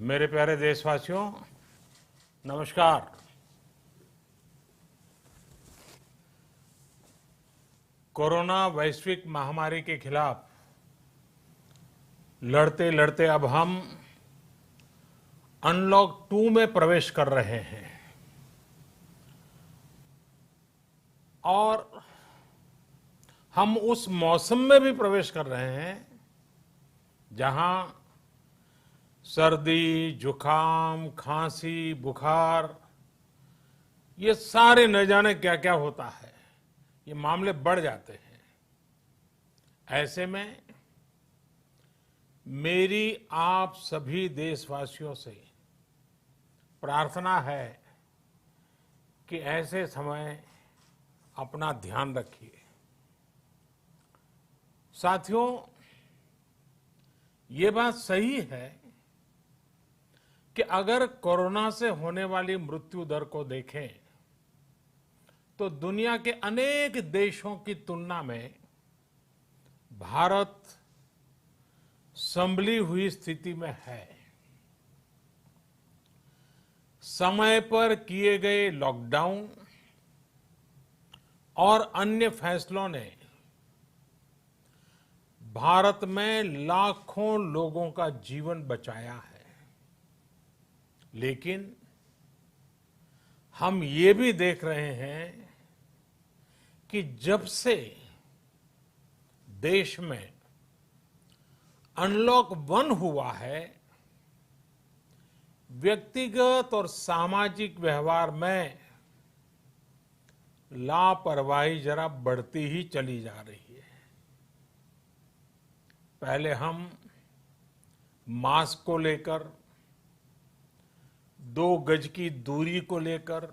मेरे प्यारे देशवासियों, नमस्कार। कोरोना वैश्विक महामारी के खिलाफ लड़ते लड़ते अब हम अनलॉक 2 में प्रवेश कर रहे हैं और हम उस मौसम में भी प्रवेश कर रहे हैं जहां सर्दी, जुकाम, खांसी, बुखार ये सारे न जाने क्या क्या होता है, ये मामले बढ़ जाते हैं। ऐसे में मेरी आप सभी देशवासियों से प्रार्थना है कि ऐसे समय अपना ध्यान रखिए। साथियों, ये बात सही है कि अगर कोरोना से होने वाली मृत्यु दर को देखें तो दुनिया के अनेक देशों की तुलना में भारत संभली हुई स्थिति में है। समय पर किए गए लॉकडाउन और अन्य फैसलों ने भारत में लाखों लोगों का जीवन बचाया है, लेकिन हम ये भी देख रहे हैं कि जब से देश में अनलॉक 1 हुआ है, व्यक्तिगत और सामाजिक व्यवहार में लापरवाही जरा बढ़ती ही चली जा रही है। पहले हम मास्क को लेकर, 2 गज की दूरी को लेकर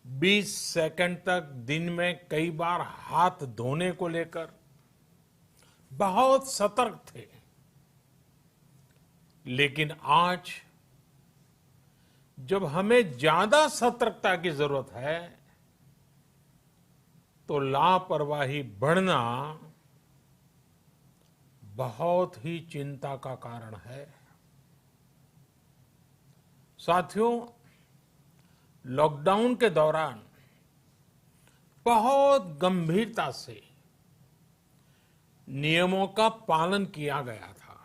20 सेकंड तक दिन में कई बार हाथ धोने को लेकर बहुत सतर्क थे, लेकिन आज जब हमें ज्यादा सतर्कता की जरूरत है तो लापरवाही बढ़ना बहुत ही चिंता का कारण है। साथियों, लॉकडाउन के दौरान बहुत गंभीरता से नियमों का पालन किया गया था।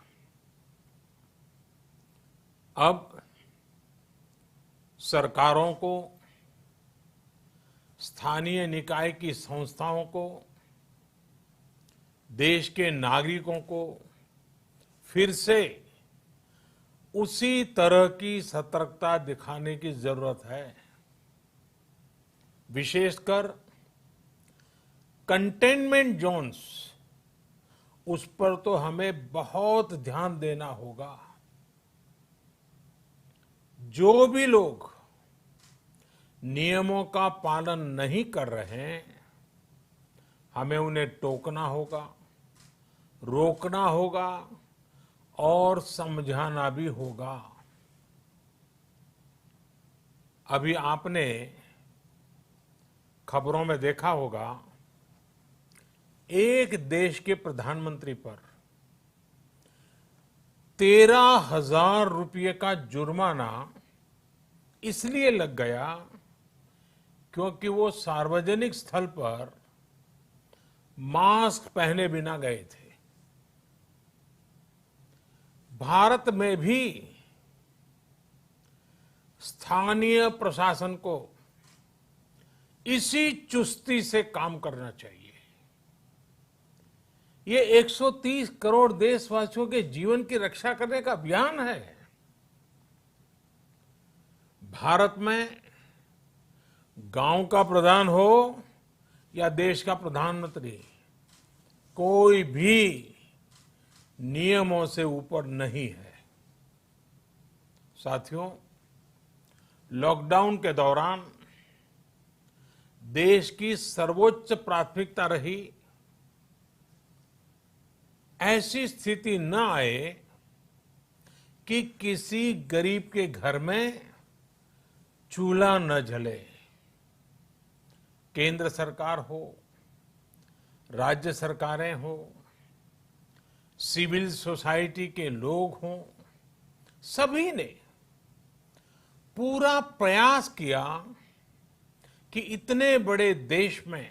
अब सरकारों को, स्थानीय निकाय की संस्थाओं को, देश के नागरिकों को फिर से उसी तरह की सतर्कता दिखाने की जरूरत है। विशेषकर कंटेनमेंट जोन्स, उस पर तो हमें बहुत ध्यान देना होगा। जो भी लोग नियमों का पालन नहीं कर रहे हैं, हमें उन्हें टोकना होगा, रोकना होगा और समझाना भी होगा। अभी आपने खबरों में देखा होगा, एक देश के प्रधानमंत्री पर 13,000 रुपये का जुर्माना इसलिए लग गया क्योंकि वो सार्वजनिक स्थल पर मास्क पहने बिना गए थे। भारत में भी स्थानीय प्रशासन को इसी चुस्ती से काम करना चाहिए। ये 130 करोड़ देशवासियों के जीवन की रक्षा करने का अभियान है। भारत में गांव का प्रधान हो या देश का प्रधानमंत्री, कोई भी नियमों से ऊपर नहीं है। साथियों, लॉकडाउन के दौरान देश की सर्वोच्च प्राथमिकता रही ऐसी स्थिति न आए कि किसी गरीब के घर में चूल्हा न जले। केंद्र सरकार हो, राज्य सरकारें हो, सिविल सोसाइटी के लोग हों, सभी ने पूरा प्रयास किया कि इतने बड़े देश में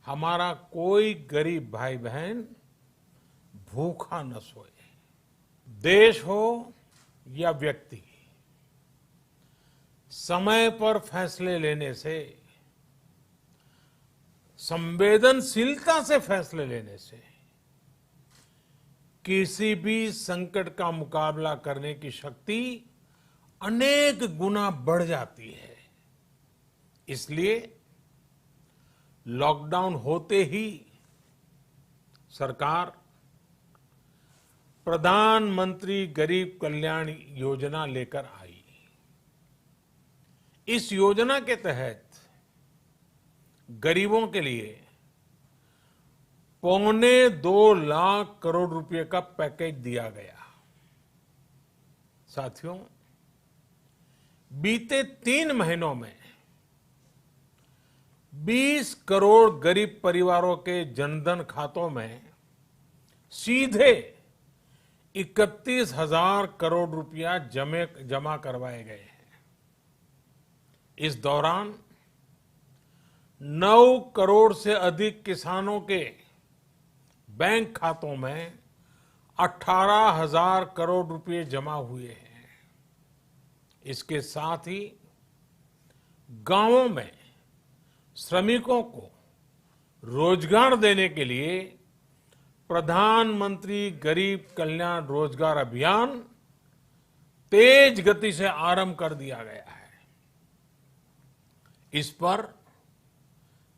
हमारा कोई गरीब भाई बहन भूखा न सोए। देश हो या व्यक्ति, समय पर फैसले लेने से, संवेदनशीलता से फैसले लेने से किसी भी संकट का मुकाबला करने की शक्ति अनेक गुना बढ़ जाती है। इसलिए लॉकडाउन होते ही सरकार प्रधानमंत्री गरीब कल्याण योजना लेकर आई। इस योजना के तहत गरीबों के लिए 2.25 लाख करोड़ रुपए का पैकेज दिया गया। साथियों, बीते 3 महीनों में 20 करोड़ गरीब परिवारों के जनधन खातों में सीधे 31,000 करोड़ रुपया जमा करवाए गए हैं। इस दौरान 9 करोड़ से अधिक किसानों के बैंक खातों में 18,000 करोड़ रुपए जमा हुए हैं। इसके साथ ही गांवों में श्रमिकों को रोजगार देने के लिए प्रधानमंत्री गरीब कल्याण रोजगार अभियान तेज गति से आरंभ कर दिया गया है। इस पर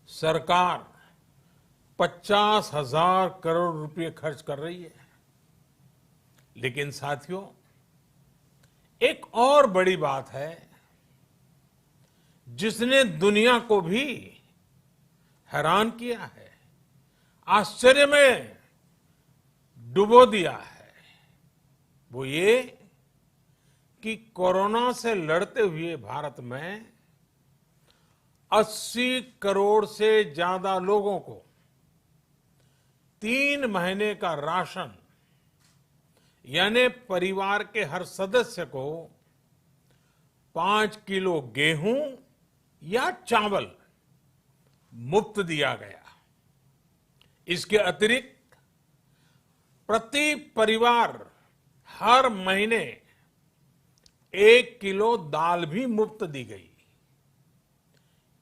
सरकार 50,000 करोड़ रुपए खर्च कर रही है। लेकिन साथियों, एक और बड़ी बात है जिसने दुनिया को भी हैरान किया है, आश्चर्य में डुबो दिया है। वो ये कि कोरोना से लड़ते हुए भारत में 80 करोड़ से ज्यादा लोगों को 3 महीने का राशन, यानी परिवार के हर सदस्य को 5 किलो गेहूं या चावल मुफ्त दिया गया। इसके अतिरिक्त प्रति परिवार हर महीने 1 किलो दाल भी मुफ्त दी गई।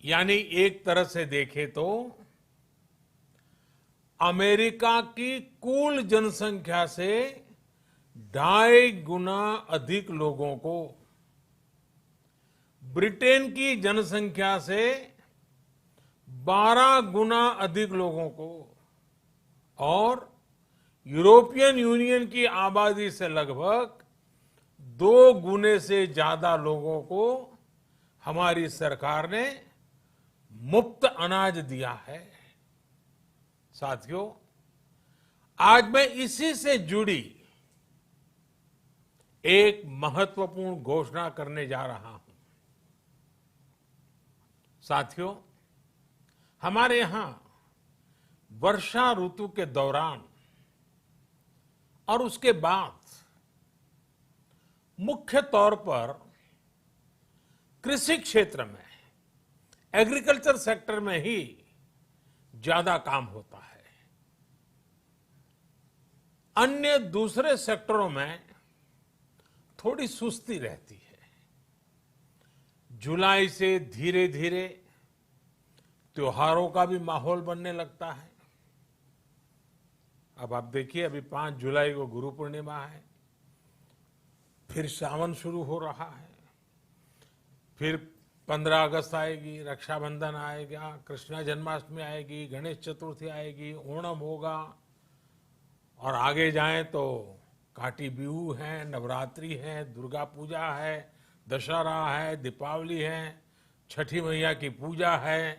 यानी एक तरह से देखें तो अमेरिका की कुल जनसंख्या से 2.5 गुना अधिक लोगों को, ब्रिटेन की जनसंख्या से 12 गुना अधिक लोगों को और यूरोपियन यूनियन की आबादी से लगभग 2 गुने से ज्यादा लोगों को हमारी सरकार ने मुफ्त अनाज दिया है। साथियों, आज मैं इसी से जुड़ी एक महत्वपूर्ण घोषणा करने जा रहा हूं। साथियों, हमारे यहां वर्षा ऋतु के दौरान और उसके बाद मुख्य तौर पर कृषि क्षेत्र में, एग्रीकल्चर सेक्टर में ही ज्यादा काम होता है। अन्य दूसरे सेक्टरों में थोड़ी सुस्ती रहती है। जुलाई से धीरे धीरे त्योहारों का भी माहौल बनने लगता है। अब आप देखिए, अभी 5 जुलाई को गुरु पूर्णिमा है, फिर सावन शुरू हो रहा है, फिर 15 अगस्त आएगी, रक्षाबंधन आएगा, कृष्ण जन्माष्टमी आएगी, गणेश चतुर्थी आएगी, ओणम होगा और आगे जाएं तो काटी बिहू है, नवरात्रि है, दुर्गा पूजा है, दशहरा है, दीपावली है, छठी मैया की पूजा है।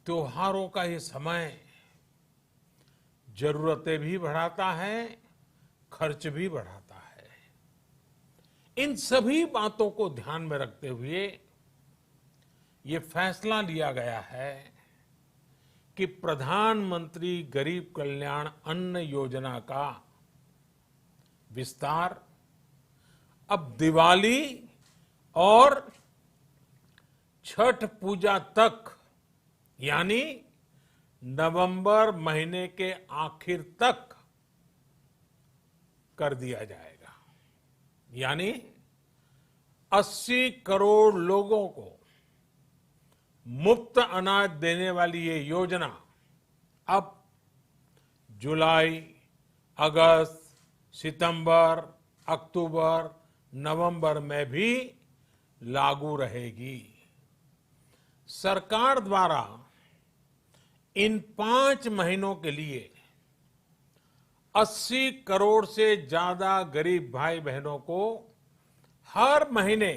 त्योहारों का ये समय जरूरतें भी बढ़ाता है, खर्च भी बढ़ाता है। इन सभी बातों को ध्यान में रखते हुए ये फैसला लिया गया है कि प्रधानमंत्री गरीब कल्याण अन्न योजना का विस्तार अब दिवाली और छठ पूजा तक, यानी नवंबर महीने के आखिर तक कर दिया जाएगा। यानी 80 करोड़ लोगों को मुफ्त अनाज देने वाली ये योजना अब जुलाई, अगस्त, सितंबर, अक्टूबर, नवंबर में भी लागू रहेगी। सरकार द्वारा इन 5 महीनों के लिए 80 करोड़ से ज्यादा गरीब भाई बहनों को हर महीने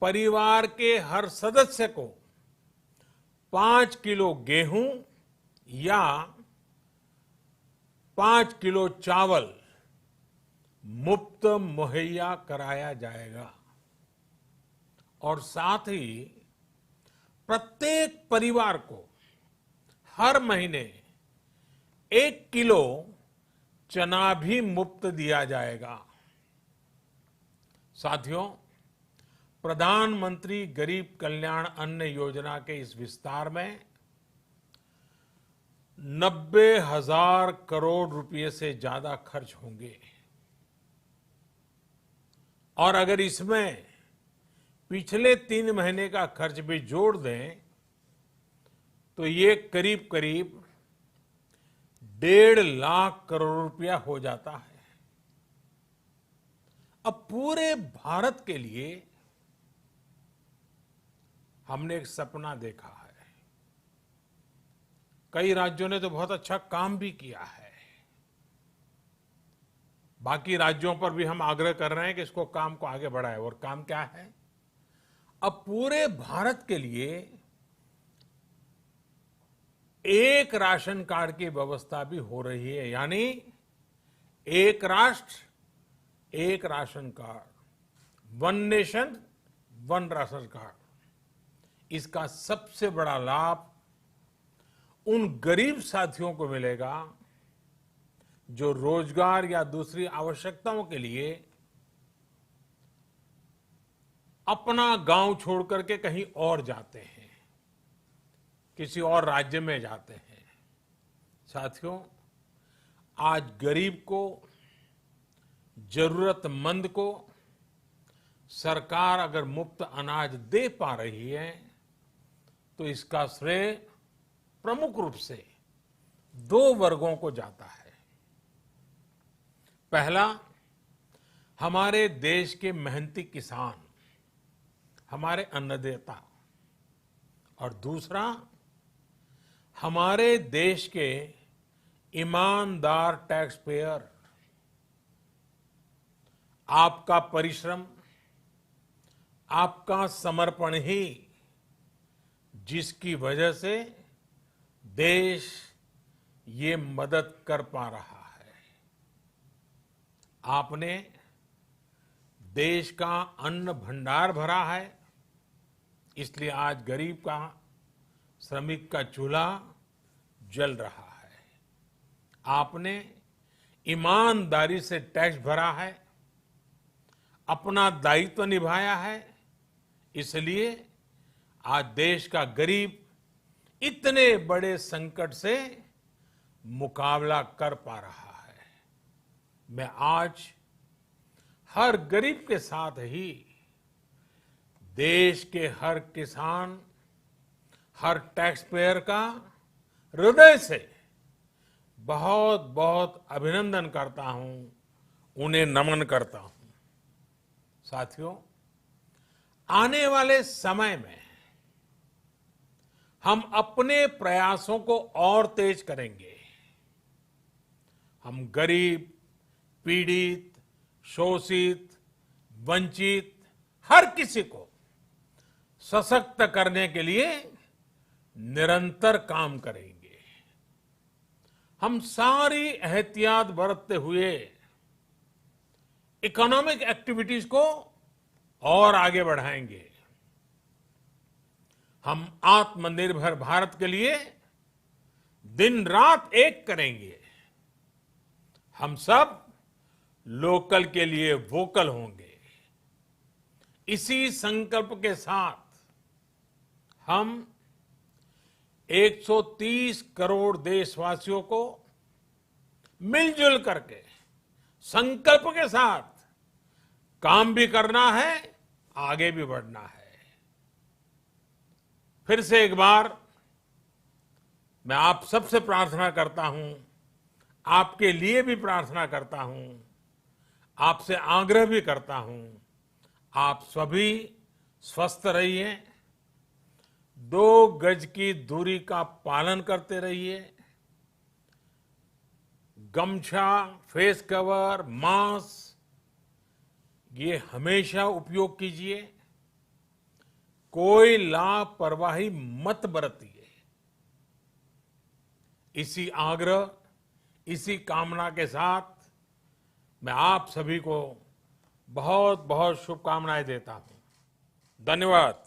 परिवार के हर सदस्य को 5 किलो गेहूं या 5 किलो चावल मुफ्त मुहैया कराया जाएगा। और साथ ही प्रत्येक परिवार को हर महीने 1 किलो चना भी मुफ्त दिया जाएगा। साथियों, प्रधानमंत्री गरीब कल्याण अन्न योजना के इस विस्तार में 90,000 करोड़ रुपए से ज्यादा खर्च होंगे। और अगर इसमें पिछले 3 महीने का खर्च भी जोड़ दें तो ये करीब करीब 1.5 लाख करोड़ रुपया हो जाता है। अब पूरे भारत के लिए हमने एक सपना देखा है। कई राज्यों ने तो बहुत अच्छा काम भी किया है। बाकी राज्यों पर भी हम आग्रह कर रहे हैं कि इसको काम को आगे बढ़ाएं। और काम क्या है? अब पूरे भारत के लिए एक राशन कार्ड की व्यवस्था भी हो रही है। यानी एक राष्ट्र एक ration card, one nation one ration card. इसका सबसे बड़ा लाभ उन गरीब साथियों को मिलेगा जो रोजगार या दूसरी आवश्यकताओं के लिए अपना गांव छोड़ करके कहीं और जाते हैं, किसी और राज्य में जाते हैं। साथियों, आज गरीब को, जरूरतमंद को सरकार अगर मुफ्त अनाज दे पा रही है तो इसका श्रेय प्रमुख रूप से 2 वर्गों को जाता है। पहला, हमारे देश के मेहनती किसान, हमारे अन्नदाता। और दूसरा, हमारे देश के ईमानदार टैक्स पेयर। आपका परिश्रम, आपका समर्पण ही जिसकी वजह से देश ये मदद कर पा रहा है। आपने देश का अन्न भंडार भरा है, इसलिए आज गरीब का, श्रमिक का चूल्हा जल रहा है। आपने ईमानदारी से टैक्स भरा है, अपना दायित्व निभाया है, इसलिए आज देश का गरीब इतने बड़े संकट से मुकाबला कर पा रहा है। मैं आज हर गरीब के साथ ही देश के हर किसान, हर टैक्स पेयर का हृदय से बहुत बहुत अभिनंदन करता हूं, उन्हें नमन करता हूं। साथियों, आने वाले समय में हम अपने प्रयासों को और तेज करेंगे। हम गरीब, पीड़ित, शोषित, वंचित हर किसी को सशक्त करने के लिए निरंतर काम करेंगे। हम सारी एहतियात बरतते हुए इकोनॉमिक एक्टिविटीज को और आगे बढ़ाएंगे। हम आत्मनिर्भर भारत के लिए दिन रात एक करेंगे। हम सब लोकल के लिए वोकल होंगे। इसी संकल्प के साथ हम 130 करोड़ देशवासियों को मिलजुल करके संकल्प के साथ काम भी करना है, आगे भी बढ़ना है। फिर से एक बार मैं आप सबसे प्रार्थना करता हूं, आपके लिए भी प्रार्थना करता हूं, आपसे आग्रह भी करता हूं, आप सभी स्वस्थ रहिए, 2 गज की दूरी का पालन करते रहिए, गमछा, फेस कवर, मास्क ये हमेशा उपयोग कीजिए, कोई लापरवाही मत बरतिए। इसी आग्रह, इसी कामना के साथ मैं आप सभी को बहुत बहुत शुभकामनाएं देता हूं। धन्यवाद।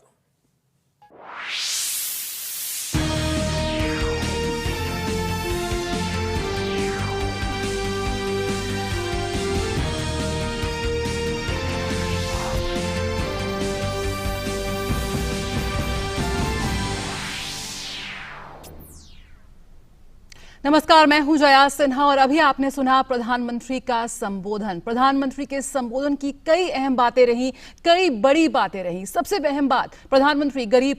नमस्कार, मैं हूं जया सिन्हा और अभी आपने सुना प्रधानमंत्री का संबोधन। प्रधानमंत्री के संबोधन की कई अहम बातें रही, कई बड़ी बातें रही। सबसे अहम बात, प्रधानमंत्री गरीब